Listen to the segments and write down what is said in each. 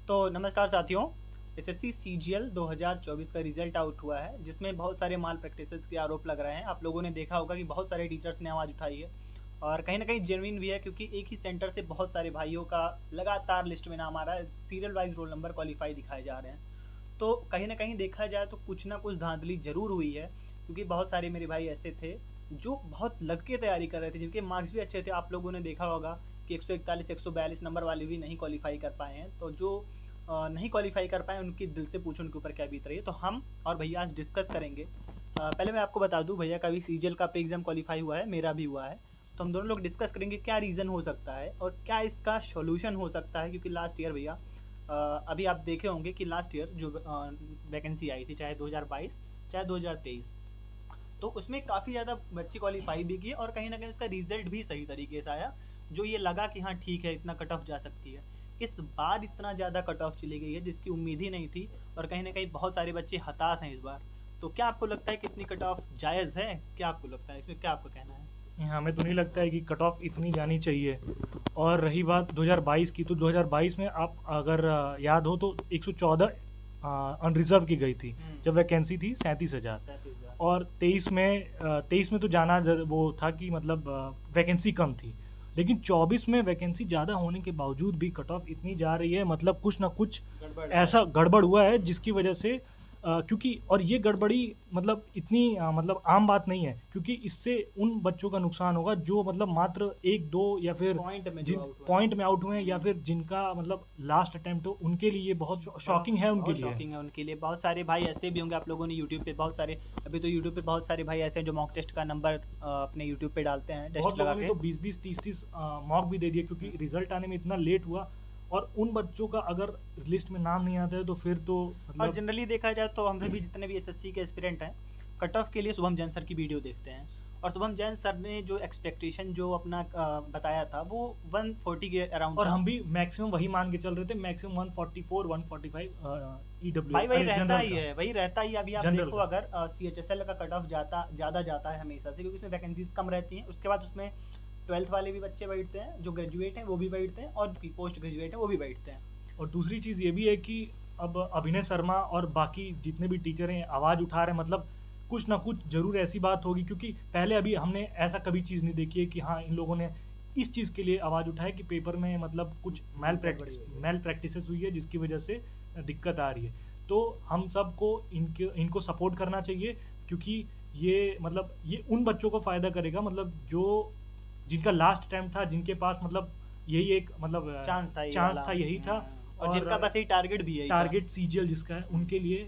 तो नमस्कार साथियों। एसएससी सीजीएल 2024 का रिजल्ट आउट हुआ है, जिसमें बहुत सारे माल प्रैक्टिसेस के आरोप लग रहे हैं। आप लोगों ने देखा होगा कि बहुत सारे टीचर्स ने आवाज़ उठाई है और कहीं ना कहीं जेन्युइन भी है, क्योंकि एक ही सेंटर से बहुत सारे भाइयों का लगातार लिस्ट में नाम आ रहा है। Serial wise roll number qualify दिखाए जा रहे हैं। तो कहीं ना कहीं देखा जाए तो कुछ ना कुछ धांधली जरूर हुई है, क्योंकि बहुत सारे मेरे भाई ऐसे थे जो बहुत लग के तैयारी कर रहे थे, जिनके मार्क्स भी अच्छे थे। आप लोगों ने देखा होगा कि 141 142 नंबर वाले भी नहीं क्वालिफाई कर पाए हैं। तो जो नहीं क्वालिफाई कर पाए, उनकी दिल से पूछो उनके ऊपर क्या बीत रही है। तो हम और भैया आज डिस्कस करेंगे। पहले मैं आपको बता दूं, भैया का भी सीजीएल का प्री एग्जाम क्वालिफाई हुआ है, मेरा भी हुआ है। तो हम दोनों लोग डिस्कस करेंगे क्या रीज़न हो सकता है और क्या इसका सोल्यूशन हो सकता है। क्योंकि लास्ट ईयर भैया अभी आप देखे होंगे कि लास्ट ईयर जो वैकेंसी आई थी, चाहे 2022 चाहे 2023, तो उसमें काफ़ी ज़्यादा बच्चे क्वालिफाई भी किए और कहीं ना कहीं उसका रिजल्ट भी सही तरीके से आया, जो ये लगा कि हाँ ठीक है, इतना कट ऑफ जा सकती है। इस बार इतना ज़्यादा कट ऑफ चली गई है जिसकी उम्मीद ही नहीं थी, और कहीं ना कहीं बहुत सारे बच्चे हताश हैं इस बार। तो क्या आपको लगता है कितनी कट ऑफ जायज़ है? क्या आपको लगता है इसमें, क्या आपका कहना है? हमें तो नहीं लगता है कि कट ऑफ इतनी जानी चाहिए। और रही बात 2022 की, तो 2022 में आप अगर याद हो तो 114 अनरिजर्व की गई थी, हम्म। जब वैकेंसी थी 37,000। 37,000। और 23 में तो जाना वो था कि मतलब वैकेंसी कम थी, लेकिन 24 में वैकेंसी ज़्यादा होने के बावजूद भी कट ऑफ इतनी जा रही है। मतलब कुछ ना कुछ गड़बड़ है। ऐसा गड़बड़ हुआ है जिसकी वजह से क्योंकि और ये गड़बड़ी मतलब इतनी मतलब आम बात नहीं है, क्योंकि इससे उन बच्चों का नुकसान होगा जो मतलब मात्र एक दो या फिर पॉइंट में जो जिन आउट हुआ है। पॉइंट में आउट हुए हैं, या फिर जिनका मतलब लास्ट अटेम्प्ट हो, उनके लिए ये बहुत बहुत शॉकिंग है उनके बहुत लिए। शॉकिंग है उनके लिए। बहुत सारे भाई ऐसे भी होंगे, आप लोगों ने यूट्यूब पे बहुत सारे, अभी तो यूट्यूब पे बहुत सारे भाई ऐसे हैं जो मॉक टेस्ट का नंबर अपने यूट्यूब पे डालते हैं टेस्ट बहुत लगा लोगों ने के। तो 20-20 30-30 मॉक भी दे दिए, क्योंकि रिजल्ट आने में इतना लेट हुआ। और उन बच्चों का अगर लिस्ट में नाम नहीं आता है तो फिर तो और मतलब जनरली देखा जाए तो हम भी जितने भी एसएससी के एस्पिरेंट हैं, कट ऑफ के लिए शुभम जैन सर की वीडियो देखते हैं। और शुभम जैन सर ने जो एक्सपेक्टेशन जो अपना बताया था, वो 140 के अराउंड और था। हम भी मैक्सिमम वही मान के चल रहे थे, मैक्सिमम 144 145 ईडब्ल्यू भाई वही रहता जनरल ही का। है, वही रहता ही। अभी आप जनरल देखो, का अगर सीएचएसएल का कट ऑफ ज़्यादा जाता है हमेशा से, क्योंकि उसमें वैकेंसीज कम रहती हैं। उसके बाद उसमें 12th वाले भी बच्चे बैठते हैं, जो ग्रेजुएट हैं वो भी बैठते हैं, और पोस्ट ग्रेजुएट हैं वो भी बैठते हैं। और दूसरी चीज़ ये भी है कि अब अभिनय शर्मा और बाकी जितने भी टीचर हैं आवाज़ उठा रहे हैं, मतलब कुछ ना कुछ जरूर ऐसी बात होगी, क्योंकि पहले अभी हमने ऐसा कभी चीज़ नहीं देखी है कि हाँ इन लोगों ने इस चीज़ के लिए आवाज़ उठाई कि पेपर में मतलब कुछ गड़बड़ी हुई है। मैल प्रैक्टिसेस हुई है जिसकी वजह से दिक्कत आ रही है। तो हम सबको इनको सपोर्ट करना चाहिए, क्योंकि ये मतलब ये उन बच्चों को फ़ायदा करेगा, मतलब जो जिनका लास्ट अटैम्प्ट था, जिनके पास मतलब यही एक मतलब चांस था ये चांस वाला। था, यही था। और और जिनका बस यही टारगेट भी यही था। टारगेट सीजीएल जिसका है उनके लिए,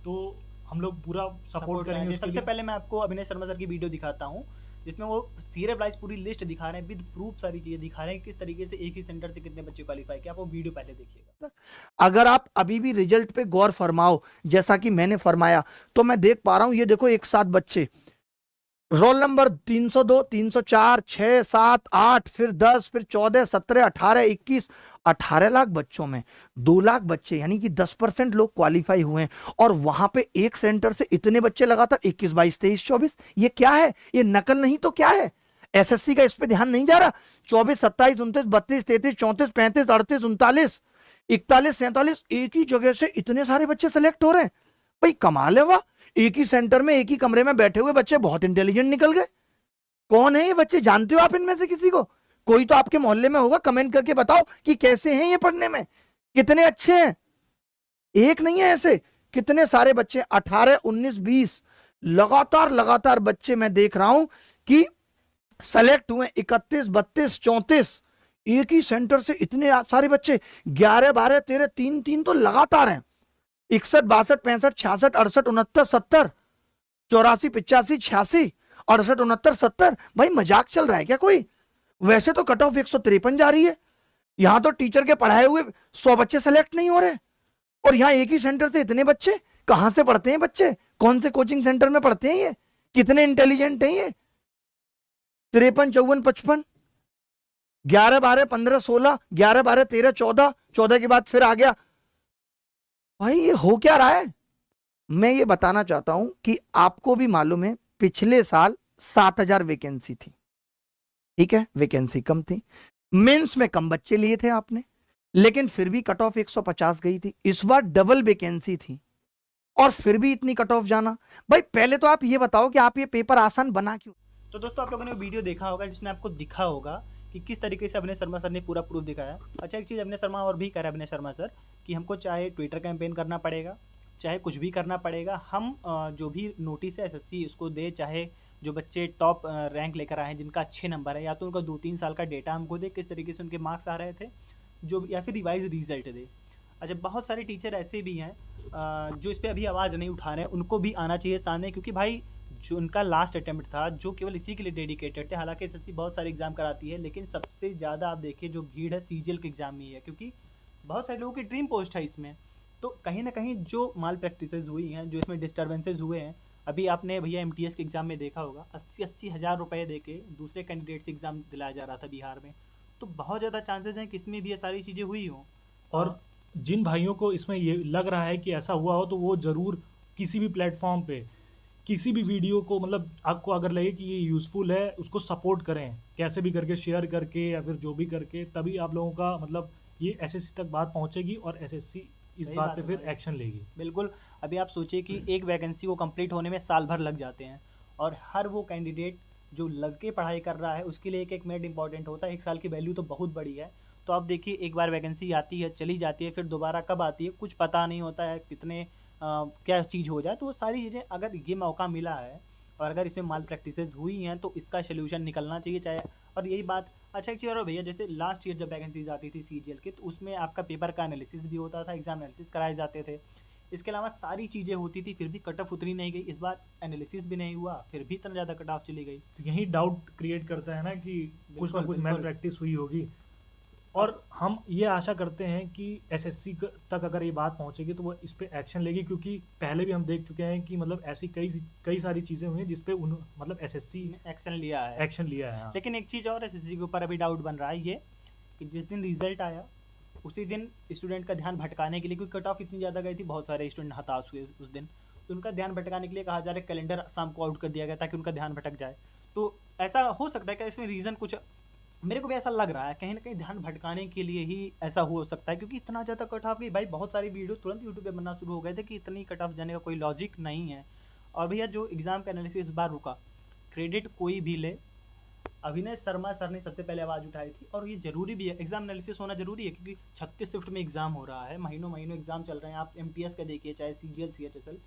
तो हम लोग पूरा सपोर्ट सपोर्ट करना करेंगे चाहिए। उसके सबसे लिए। पहले मैं आपको अभिनय शर्मा सर की वीडियो दिखाता हूँ, जिसमें वो सीरियल वाइज पूरी लिस्ट दिखा रहे हैं, विद प्रूफ सारी चीज़ें दिखा रहे हैं, किस तरीके से एक ही सेंटर से कितने बच्चे क्वालिफाई किए। आप वो वीडियो पहले देखिएगा। अगर आप अभी भी रिजल्ट पे गौर फरमाओ जैसा कि मैंने फरमाया, तो मैं देख पा रहा हूं, ये देखो एक साथ बच्चे रोल नंबर 302 304 6 7 8 फिर 10 फिर 14 17 18 21 18 लाख बच्चों में 2 लाख बच्चे, यानी कि 10% लोग क्वालिफाई हुए हैं। और वहां पे एक सेंटर से इतने बच्चे लगातार 21 22 23 24, ये क्या है? ये नकल नहीं तो क्या है? एसएससी का इस पे ध्यान नहीं जा रहा। 24 27 29 32 33 34 35 38 39 41 47 एक ही जगह से इतने सारे बच्चे सेलेक्ट हो रहे हैं। भाई कमाल है, वाह। एक ही सेंटर में एक ही कमरे में बैठे हुए बच्चे बहुत इंटेलिजेंट निकल गए। कौन है ये बच्चे? जानते हो आप इनमें से किसी को? कोई तो आपके मोहल्ले में होगा, कमेंट करके बताओ कि कैसे हैं ये पढ़ने में, कितने अच्छे हैं। एक नहीं है ऐसे, कितने सारे बच्चे 18 19 20 लगातार लगातार बच्चे मैं देख रहा हूं कि सेलेक्ट हुए। 31 32 34 एक ही सेंटर से इतने सारे बच्चे, 11 12 13 3 3 तो लगातार हैं। 61 62 65 66 68 69 70 84 85 86 68 69 70। भाई मजाक चल रहा है क्या कोई? वैसे तो कट ऑफ 153 जा रही है। यहां तो टीचर के पढ़ाए हुए 100 बच्चे सेलेक्ट नहीं हो रहे, और यहां एक ही सेंटर से इतने बच्चे। कहां से पढ़ते हैं बच्चे? कौन से कोचिंग सेंटर में पढ़ते हैं ये? कितने इंटेलिजेंट हैं ये? 53 54 55 11 12 15 16 11 12 13 14 14 के बाद फिर आ गया। भाई ये हो क्या रहा है? मैं ये बताना चाहता हूं कि आपको भी मालूम है पिछले साल 7,000 वैकेंसी थी, ठीक है, वैकेंसी कम थी। मेंस में कम बच्चे लिए थे आपने, लेकिन फिर भी कट ऑफ 150 गई थी। इस बार डबल वैकेंसी थी और फिर भी इतनी कट ऑफ जाना। भाई पहले तो आप ये बताओ कि आप ये पेपर आसान बना क्यों। तो दोस्तों, आप लोगों ने वीडियो देखा होगा जिसमें आपको दिखा होगा कि किस तरीके से अभिनय शर्मा सर ने पूरा प्रूफ दिखाया। अच्छा, एक चीज़ अभिनय शर्मा और भी कह रहे हैं अभिनय शर्मा सर कि हमको चाहे ट्विटर कैंपेन करना पड़ेगा, चाहे कुछ भी करना पड़ेगा, हम जो भी नोटिस है एसएससी उसको दे, चाहे जो बच्चे टॉप रैंक लेकर आए हैं जिनका अच्छे नंबर है, या तो उनका 2-3 साल का डेटा हमको दे किस तरीके से उनके मार्क्स आ रहे थे, जो या फिर रिवाइज रिजल्ट दे। अच्छा, बहुत सारे टीचर ऐसे भी हैं जो इस पर अभी आवाज़ नहीं उठा रहे हैं, उनको भी आना चाहिए सामने, क्योंकि भाई जो उनका लास्ट अटेम्प्ट था जो केवल इसी के लिए डेडिकेटेड थे। हालांकि एसएससी बहुत सारे एग्जाम कराती है, लेकिन सबसे ज़्यादा आप देखिए जो भीड़ है सीजीएल के एग्ज़ाम में ही है, क्योंकि बहुत सारे लोगों की ड्रीम पोस्ट है इसमें। तो कहीं ना कहीं जो माल प्रैक्टिसेस हुई हैं, जो इसमें डिस्टर्बेंसेज हुए हैं, अभी आपने भैया एमटीएस के एग्ज़ाम में देखा होगा 80-80 हज़ार रुपये दे के दूसरे कैंडिडेट से एग्ज़ाम दिलाया जा रहा था बिहार में। तो बहुत ज़्यादा चांसेस हैं कि इसमें भी ये सारी चीज़ें हुई हों। और जिन भाइयों को इसमें ये लग रहा है कि ऐसा हुआ हो, तो वो ज़रूर किसी भी प्लेटफॉर्म पे किसी भी वीडियो को, मतलब आपको अगर लगे कि ये यूज़फुल है, उसको सपोर्ट करें, कैसे भी करके शेयर करके या फिर जो भी करके, तभी आप लोगों का मतलब ये एसएससी तक बात पहुंचेगी और एसएससी इस सही बात बात पे है फिर भाई। एक्शन लेगी। बिल्कुल। अभी आप सोचिए कि एक वैकेंसी को कंप्लीट होने में साल भर लग जाते हैं, और हर वो कैंडिडेट जो लग के पढ़ाई कर रहा है उसके लिए एक एक मिनट इंपॉर्टेंट होता है। एक साल की वैल्यू तो बहुत बड़ी है। तो आप देखिए, एक बार वैकेंसी आती है, चली जाती है, फिर दोबारा कब आती है कुछ पता नहीं होता है, कितने क्या चीज़ हो जाए। तो वो सारी चीज़ें, अगर ये मौका मिला है और अगर इसमें माल प्रैक्टिसेस हुई हैं तो इसका सोल्यूशन निकलना चाहिए। चाहे, और यही बात। अच्छा, एक चीज़ और भैया, जैसे लास्ट ईयर जब वैकेंसीज आती थी सीजीएल की, तो उसमें आपका पेपर का एनालिसिस भी होता था, एग्जाम एनालिसिस कराए जाते थे, इसके अलावा सारी चीज़ें होती थी, फिर भी कट ऑफ उतनी नहीं गई। इस बार एनालिसिस भी नहीं हुआ, फिर भी इतना ज़्यादा कट ऑफ चली गई। तो यही डाउट क्रिएट करता है ना कि कुछ ना बिल्कुल कुछ मैल बिल्कुल। प्रैक्टिस हुई होगी। और हम ये आशा करते हैं कि एसएससी तक अगर ये बात पहुंचेगी तो वो इस पे एक्शन लेगी, क्योंकि पहले भी हम देख चुके हैं कि मतलब ऐसी कई सारी चीज़ें हुई हैं जिस पे मतलब एसएससी एक्शन लिया है। एक्शन लिया है। हाँ। लेकिन एक चीज़ और एसएससी के ऊपर अभी डाउट बन रहा है ये, कि जिस दिन रिजल्ट आया उसी दिन स्टूडेंट का ध्यान भटकाने के लिए, क्योंकि कट ऑफ इतनी ज़्यादा गई थी, बहुत सारे स्टूडेंट हताश हुए उस दिन, तो उनका ध्यान भटकाने के लिए कहा जा रहा है कैलेंडर शाम को आउट कर दिया गया ताकि उनका ध्यान भटक जाए। तो ऐसा हो सकता है कि इसमें रीज़न कुछ, मेरे को भी ऐसा लग रहा है कहीं ना कहीं ध्यान भटकाने के लिए ही ऐसा हो सकता है, क्योंकि इतना ज़्यादा कट ऑफ गई भाई। बहुत सारी वीडियो तुरंत यूट्यूब पे बनना शुरू हो गए थे कि इतनी कट ऑफ जाने का कोई लॉजिक नहीं है। और भैया जो एग्ज़ाम का एनालिसिस इस बार रुका, क्रेडिट कोई भी ले, अभिनय शर्मा सर ने सबसे पहले आवाज़ उठाई थी, और ये ज़रूरी भी है, एग्जाम एनालिसिस होना ज़रूरी है, क्योंकि 36 शिफ्ट में एग्ज़ाम हो रहा है, महीनों महीनों एग्ज़ाम चल रहे हैं। आप एमटीएस का देखिए, चाहे सीजीएल सीएचएसएल,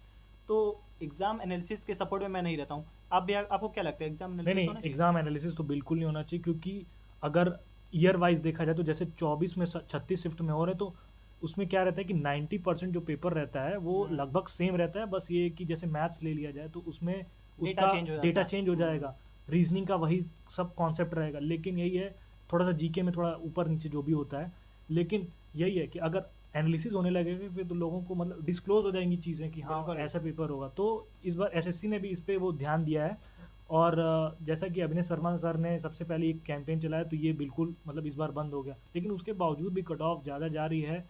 तो एग्ज़ाम एनालिसिस के सपोर्ट में मैं नहीं रहता हूँ। आप भी, आपको क्या लगता है एग्ज़ाम नहीं एनालिसिस नहीं, होना चाहिए? एग्ज़ाम एनालिसिस तो बिल्कुल नहीं होना चाहिए, क्योंकि अगर ईयर वाइज देखा जाए तो जैसे 24 में 36 शिफ्ट में हो रहे, तो उसमें क्या रहता है कि 90% जो पेपर रहता है वो लगभग सेम रहता है। बस ये कि जैसे मैथ्स ले लिया जाए तो उसमें उसका चेंज हो जाता डेटा है। चेंज हो जाएगा, रीजनिंग का वही सब कॉन्सेप्ट रहेगा, लेकिन यही है थोड़ा सा जीके में थोड़ा ऊपर नीचे जो भी होता है। लेकिन यही है कि अगर एनालिसिस होने लगेगा फिर तो लोगों को मतलब डिस्क्लोज हो जाएंगी चीज़ें कि हाँ बिल्कुल। ऐसा पेपर होगा। तो इस बार एसएससी ने भी इस पे वो ध्यान दिया है। और जैसा कि अभिनय शर्मा सर ने सबसे पहले एक कैंपेन चलाया, तो ये बिल्कुल मतलब इस बार बंद हो गया, लेकिन उसके बावजूद भी कट ऑफ ज़्यादा जा रही है।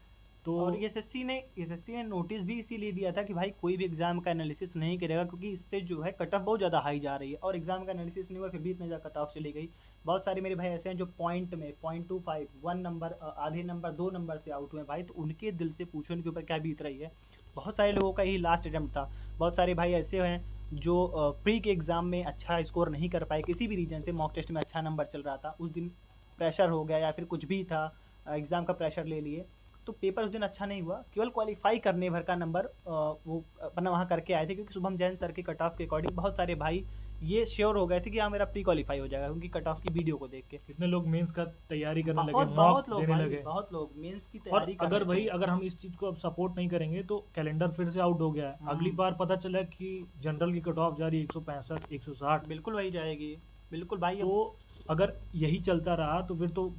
तो और एसएससी ने नोटिस भी इसीलिए दिया था कि भाई कोई भी एग्जाम का एनालिसिस नहीं करेगा, क्योंकि इससे जो है कट ऑफ बहुत ज़्यादा हाई जा रही है, और एग्जाम का एनालिसिस नहीं हुआ फिर भी इतने ज़्यादा कट ऑफ चली गई। बहुत सारे मेरे भाई ऐसे हैं जो पॉइंट में 0.25 1 नंबर, आधे नंबर, 2 नंबर से आउट हुए भाई। तो उनके दिल से पूछो उनके ऊपर क्या बीत रही है। बहुत सारे लोगों का यही लास्ट अटैम्प्ट था। बहुत सारे भाई ऐसे हैं जो प्री के एग्ज़ाम में अच्छा स्कोर नहीं कर पाए, किसी भी रीजन से मॉक टेस्ट में अच्छा नंबर चल रहा था, उस दिन प्रेशर हो गया या फिर कुछ भी था, एग्ज़ाम का प्रेशर ले लिए, तो पेपर उस दिन अच्छा नहीं हुआ। केवल क्वालिफाई करने भर का नंबर वो अपना वहाँ करके आए थे, क्योंकि शुभम जैन सर के कट ऑफ के अकॉर्डिंग बहुत सारे भाई ये श्योर हो गए थे कि हाँ मेरा प्री क्वालिफाई हो जाएगा, क्योंकि कट ऑफ की वीडियो को देख के। कितने लोग मेंस का तैयारी करने लगे, बहुत मॉक बहुत लोग देने भाई, लगे। बहुत लोग मेंस की और तैयारी कर अगर रहे भाई थे। अगर हम इस चीज़ को अब सपोर्ट नहीं करेंगे तो कैलेंडर फिर से आउट हो गया है। अगली बार पता चला कि जनरल की कट ऑफ जा रही है 165 160। बिल्कुल वही जाएगी। बिल्कुल भाई। अब तो अगर यही चलता रहा तो फिर तो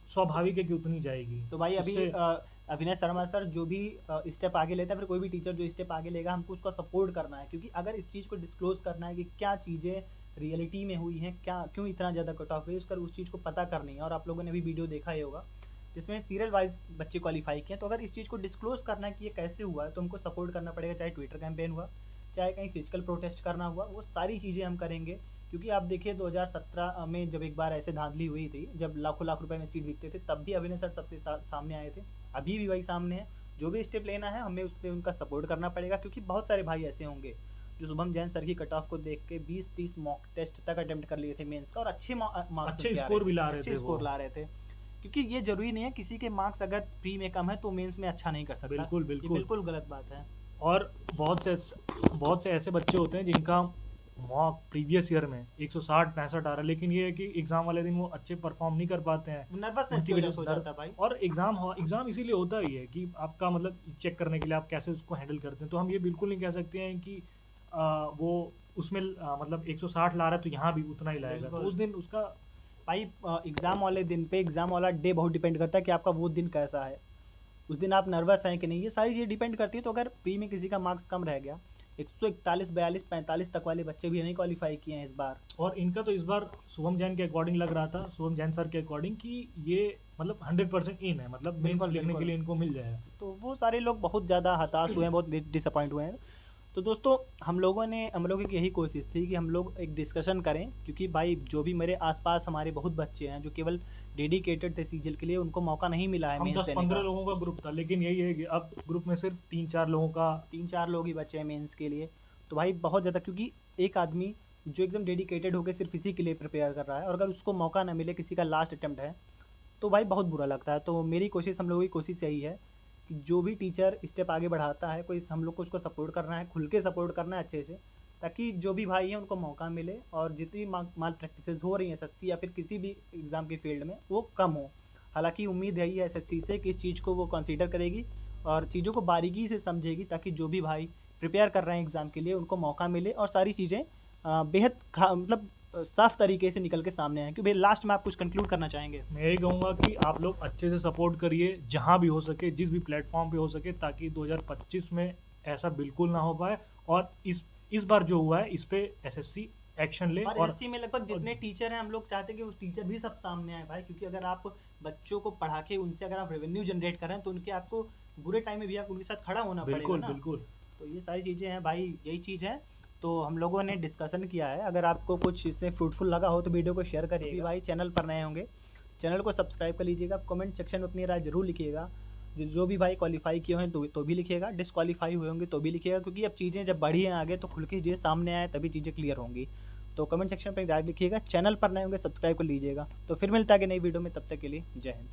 स्वाभाविक है कि उतनी जाएगी। तो भाई अभी उससे अभिनय शर्मा सर जो भी स्टेप आगे लेता है, फिर कोई भी टीचर जो स्टेप आगे लेगा, हमको उसका सपोर्ट करना है, क्योंकि अगर इस चीज़ को डिस्क्लोज करना है कि क्या चीज़ें रियलिटी में हुई हैं, क्या क्यों इतना ज़्यादा कट ऑफ है, उसका उस चीज़ को पता करनी है। और आप लोगों ने भी वीडियो देखा ही होगा जिसमें सीरियल वाइज बच्चे क्वालिफाई किए हैं। तो अगर इस चीज़ को डिस्क्लोज करना है कि ये कैसे हुआ है, तो हमको सपोर्ट करना पड़ेगा, चाहे ट्विटर कैंपेन हुआ, चाहे कहीं फिजिकल प्रोटेस्ट करना हुआ, वो सारी चीज़ें हम करेंगे, क्योंकि आप देखिए 2017 में जब एक बार ऐसे धांधली हुई थी, जब लाखों लाख रुपए में सीट बिकते थे, तब भी अभिनय सर सबसे सामने आए थे। अभी भी वही सामने है। जो भी स्टेप लेना है हमें उस पर उनका सपोर्ट करना पड़ेगा, क्योंकि बहुत सारे भाई ऐसे होंगे जो शुभम जैन सर की कट ऑफ को देख के 20-30 मॉक टेस्ट तक अटेम्प्ट कर लिए थे मेंस का, और अच्छे मार्क्स अच्छे स्कोर भी ला रहे थे, स्कोर ला रहे थे। क्योंकि ये जरूरी नहीं है किसी के मार्क्स अगर प्री में कम है तो मेंस में अच्छा नहीं कर सकता। बिल्कुल ये बिल्कुल। बिल्कुल गलत बात है। और बहुत से ऐसे बच्चे होते हैं जिनका मॉक प्रीवियस ईयर में 160-65 आ रहा है, लेकिन ये है कि एग्जाम वाले दिन वो अच्छे परफॉर्म नहीं कर पाते हैं, नर्वसनेस की उनकी वजह वजह से हो से जाता है भाई। और एग्जाम इसीलिए होता ही है कि आपका मतलब चेक करने के लिए आप कैसे उसको हैंडल करते हैं। तो हम ये बिल्कुल नहीं कह सकते हैं कि वो उसमें मतलब 160 ला रहा है तो यहाँ भी उतना ही लाएगा, तो बिल्कुल। उस दिन उसका भाई एग्ज़ाम वाले दिन पे एग्ज़ाम वाला डे बहुत डिपेंड करता है कि आपका वो दिन कैसा है, उस दिन आप नर्वस हैं कि नहीं, ये सारी चीज़ें डिपेंड करती है। तो अगर प्री में किसी का मार्क्स कम रह गया, 141, 42, 45 तक वाले बच्चे भी नहीं क्वालिफाई किए हैं इस बार। और इनका तो इस बार शुभम जैन के अकॉर्डिंग लग रहा था, शुभम जैन सर के अकॉर्डिंग, कि ये मतलब 100% इन है, मतलब मेंस बिल्कुल, लिखने के बिल्कुल। लिए इनको मिल जाएगा। तो वो सारे लोग बहुत ज़्यादा हताश हुए हैं, बहुत डिसअपॉइंट हुए हैं। तो दोस्तों हम लोगों की यही कोशिश थी कि हम लोग एक डिस्कशन करें, क्योंकि भाई जो भी मेरे आसपास हमारे बहुत बच्चे हैं जो केवल डेडिकेटेड थे सीजीएल के लिए, उनको मौका नहीं मिला है हम मेंस देने 10-15 का। लोगों का ग्रुप था, लेकिन यही है कि अब ग्रुप में सिर्फ 3-4 लोगों का 3-4 लोग ही बचे हैं मेंस के लिए। तो भाई बहुत ज़्यादा, क्योंकि एक आदमी जो एकदम डेडिकेटेड होकर सिर्फ इसी के लिए प्रिपेयर कर रहा है, और अगर उसको मौका ना मिले, किसी का लास्ट अटेम्प्ट है, तो भाई बहुत बुरा लगता है। तो मेरी कोशिश, हम लोगों की कोशिश यही है कि जो भी टीचर स्टेप आगे बढ़ाता है, कोई हम लोग को उसको सपोर्ट करना है, खुल के सपोर्ट करना है अच्छे से, ताकि जो भी भाई हैं उनको मौका मिले, और जितनी माल प्रैक्टिसेस हो रही हैं एसएससी या फिर किसी भी एग्ज़ाम के फील्ड में, वो कम हो। हालांकि उम्मीद यही है एसएससी से कि इस चीज़ को वो कंसीडर करेगी और चीज़ों को बारीकी से समझेगी, ताकि जो भी भाई प्रिपेयर कर रहे हैं एग्ज़ाम के लिए उनको मौका मिले और सारी चीज़ें बेहद मतलब साफ तरीके से निकल के सामने आए। क्योंकि भाई लास्ट में आप कुछ कंक्लूड करना चाहेंगे? मैं यही कहूँगा कि आप लोग अच्छे से सपोर्ट करिए, जहाँ भी हो सके, जिस भी प्लेटफॉर्म पे हो सके, ताकि 2025 में ऐसा बिल्कुल ना हो पाए। और इस बार जो हुआ है इस पे एसएससी एक्शन ले। और और एसएससी में लगभग जितने टीचर हैं, हम लोग चाहते हैं कि उस टीचर भी सब सामने आए भाई, क्योंकि अगर आप बच्चों को पढ़ा के उनसे अगर आप रेवेन्यू जनरेट कर रहे हैं, तो उनके आपको बुरे टाइम में भी आप उनके साथ खड़ा होना पड़ेगा बिल्कुल ना। बिल्कुल। तो ये सारी चीज़ें हैं भाई, यही चीज़ है। तो हम लोगों ने डिस्कशन किया है। अगर आपको कुछ इससे फ्रूटफुल लगा हो तो वीडियो को शेयर करिएगा। भाई चैनल पर नए होंगे, चैनल को सब्सक्राइब कर लीजिएगा। कमेंट सेक्शन में अपनी राय जरूर लिखिएगा। जो भी भाई क्वालिफाई किए हैं तो भी लिखिएगा, डिसक्वालीफाई हुए होंगे तो भी लिखिएगा, क्योंकि अब चीज़ें जब बढ़ी हैं आगे तो खुल के चीज़ें सामने आए तभी चीज़ें क्लियर होंगी। तो कमेंट सेक्शन पर राय लिखिएगा, चैनल पर नए होंगे सब्सक्राइब कर लीजिएगा। तो फिर मिलता है कि नई वीडियो में, तब तक के लिए जय हिंद।